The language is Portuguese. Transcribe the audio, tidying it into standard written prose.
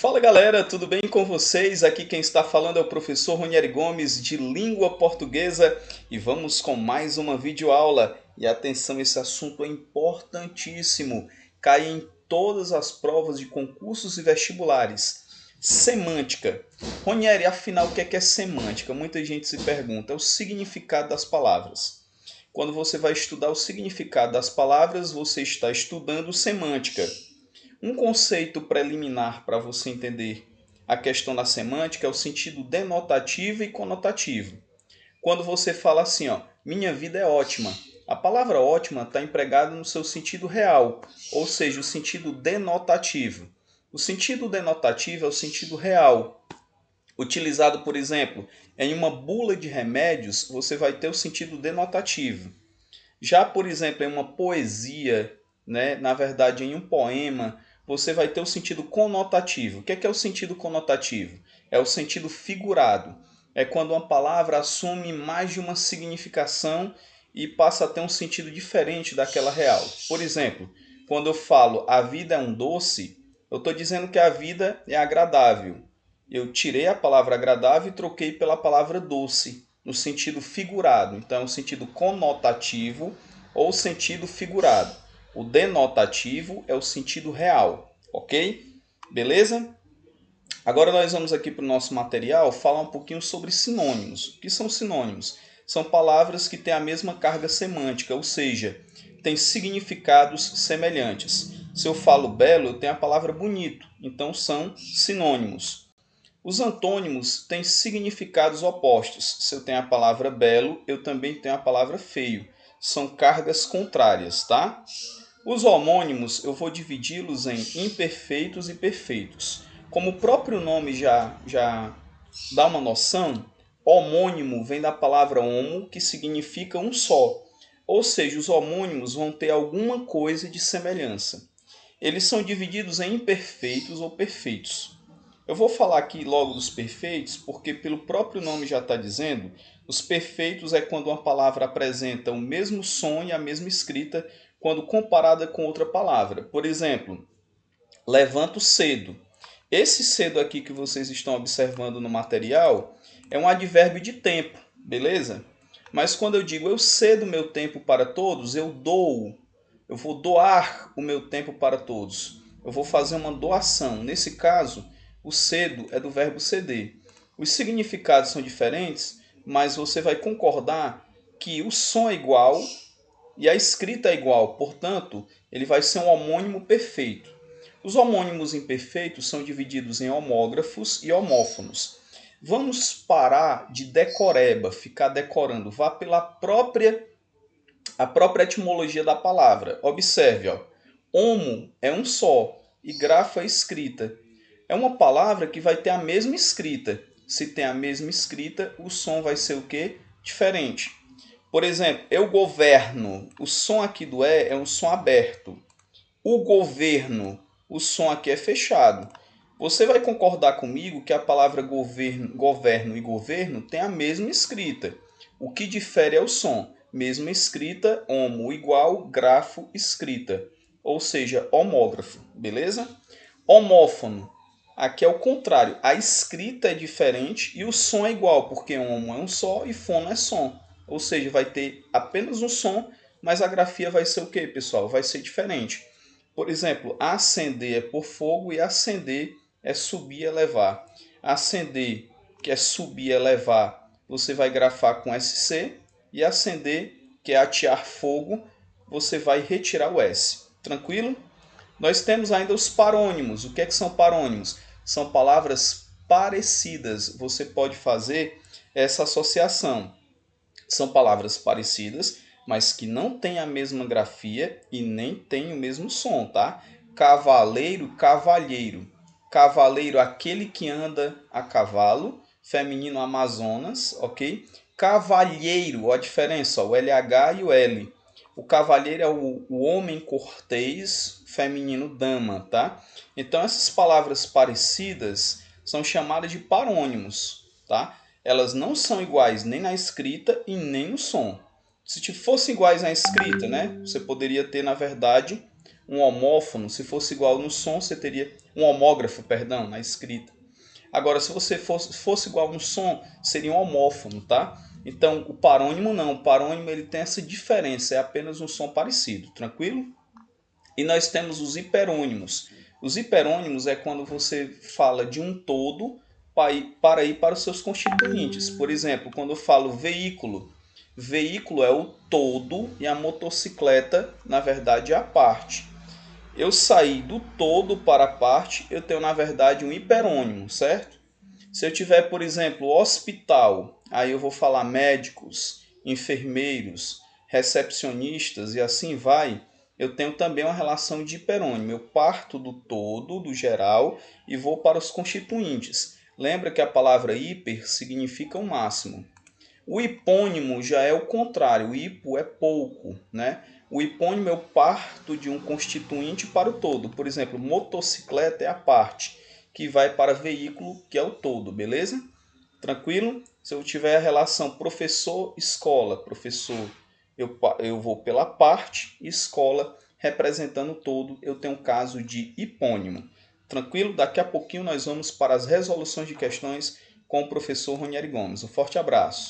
Fala galera, tudo bem com vocês? Aqui quem está falando é o professor Ronieri Gomes de Língua Portuguesa e vamos com mais uma videoaula. E atenção, esse assunto é importantíssimo, cai em todas as provas de concursos e vestibulares. Semântica. Ronieri, afinal o que é semântica? Muita gente se pergunta, é o significado das palavras. Quando você vai estudar o significado das palavras, você está estudando semântica. Um conceito preliminar para você entender a questão da semântica é o sentido denotativo e conotativo. Quando você fala assim, ó, minha vida é ótima, a palavra ótima está empregada no seu sentido real, ou seja, o sentido denotativo. O sentido denotativo é o sentido real. Utilizado, por exemplo, em uma bula de remédios, você vai ter o sentido denotativo. Já, por exemplo, em uma poesia, né, na verdade em um poema, você vai ter o sentido conotativo. O que é o sentido conotativo? É o sentido figurado. É quando uma palavra assume mais de uma significação e passa a ter um sentido diferente daquela real. Por exemplo, quando eu falo a vida é um doce, eu estou dizendo que a vida é agradável. Eu tirei a palavra agradável e troquei pela palavra doce, no sentido figurado. Então, é o sentido conotativo ou sentido figurado. O denotativo é o sentido real, ok? Beleza? Agora nós vamos aqui para o nosso material falar um pouquinho sobre sinônimos. O que são sinônimos? São palavras que têm a mesma carga semântica, ou seja, têm significados semelhantes. Se eu falo belo, eu tenho a palavra bonito, então são sinônimos. Os antônimos têm significados opostos. Se eu tenho a palavra belo, eu também tenho a palavra feio. São cargas contrárias, tá? Os homônimos eu vou dividi-los em imperfeitos e perfeitos. Como o próprio nome já dá uma noção, homônimo vem da palavra homo, que significa um só. Ou seja, os homônimos vão ter alguma coisa de semelhança. Eles são divididos em imperfeitos ou perfeitos. Eu vou falar aqui logo dos perfeitos, porque pelo próprio nome já está dizendo, os perfeitos é quando uma palavra apresenta o mesmo som e a mesma escrita quando comparada com outra palavra. Por exemplo, levanto cedo. Esse cedo aqui que vocês estão observando no material é um advérbio de tempo, beleza? Mas quando eu digo eu cedo meu tempo para todos, eu vou doar o meu tempo para todos. Eu vou fazer uma doação. Nesse caso, o cedo é do verbo ceder. Os significados são diferentes, mas você vai concordar que o som é igual e a escrita é igual. Portanto, ele vai ser um homônimo perfeito. Os homônimos imperfeitos são divididos em homógrafos e homófonos. Vamos parar de decoreba, ficar decorando. Vá pela a própria etimologia da palavra. Observe, ó. Homo é um só e grafo é escrita. É uma palavra que vai ter a mesma escrita. Se tem a mesma escrita, o som vai ser o quê? Diferente. Por exemplo, eu governo. O som aqui do é um som aberto. O governo, o som aqui é fechado. Você vai concordar comigo que a palavra governo e governo tem a mesma escrita. O que difere é o som. Mesma escrita, homo igual, grafo, escrita. Ou seja, homógrafo, beleza? Homófono. Aqui é o contrário. A escrita é diferente e o som é igual, porque homo é um só e fono é som. Ou seja, vai ter apenas um som, mas a grafia vai ser o quê, pessoal? Vai ser diferente. Por exemplo, acender é por fogo e acender é subir e elevar. Acender, que é subir e elevar, você vai grafar com SC. E acender, que é atear fogo, você vai retirar o S. Tranquilo? Nós temos ainda os parônimos. O que são parônimos? São palavras parecidas. Você pode fazer essa associação. São palavras parecidas, mas que não têm a mesma grafia e nem têm o mesmo som, tá? Cavaleiro, cavalheiro. Cavaleiro, aquele que anda a cavalo. Feminino, Amazonas, ok? Cavalheiro, ó a diferença, ó, o LH e o L. O cavalheiro é o homem cortês, feminino, dama, tá? Então, essas palavras parecidas são chamadas de parônimos, tá? Elas não são iguais nem na escrita e nem no som. Se fossem iguais na escrita, né, você poderia ter, na verdade, um homófono. Se fosse igual no som, você teria um homógrafo, perdão, na escrita. Agora, se você fosse igual no som, seria um homófono, tá? Então, o parônimo não. O parônimo ele tem essa diferença, é apenas um som parecido, tranquilo? E nós temos os hiperônimos. Os hiperônimos é quando você fala de um todo para ir para os seus constituintes. Por exemplo, quando eu falo veículo, veículo é o todo e a motocicleta, na verdade, é a parte. Eu saí do todo para a parte, eu tenho, na verdade, um hiperônimo, certo? Se eu tiver, por exemplo, hospital, aí eu vou falar médicos, enfermeiros, recepcionistas e assim vai, eu tenho também uma relação de hiperônimo. Eu parto do todo, do geral, e vou para os constituintes. Lembra que a palavra hiper significa o máximo. O hipônimo já é o contrário, o hipo é pouco, né? O hipônimo eu parto de um constituinte para o todo. Por exemplo, motocicleta é a parte que vai para veículo, que é o todo, beleza? Tranquilo? Se eu tiver a relação professor-escola, professor, eu vou pela parte, escola representando o todo, eu tenho um caso de hipônimo. Tranquilo? Daqui a pouquinho nós vamos para as resoluções de questões com o professor Ronieri Gomes. Um forte abraço.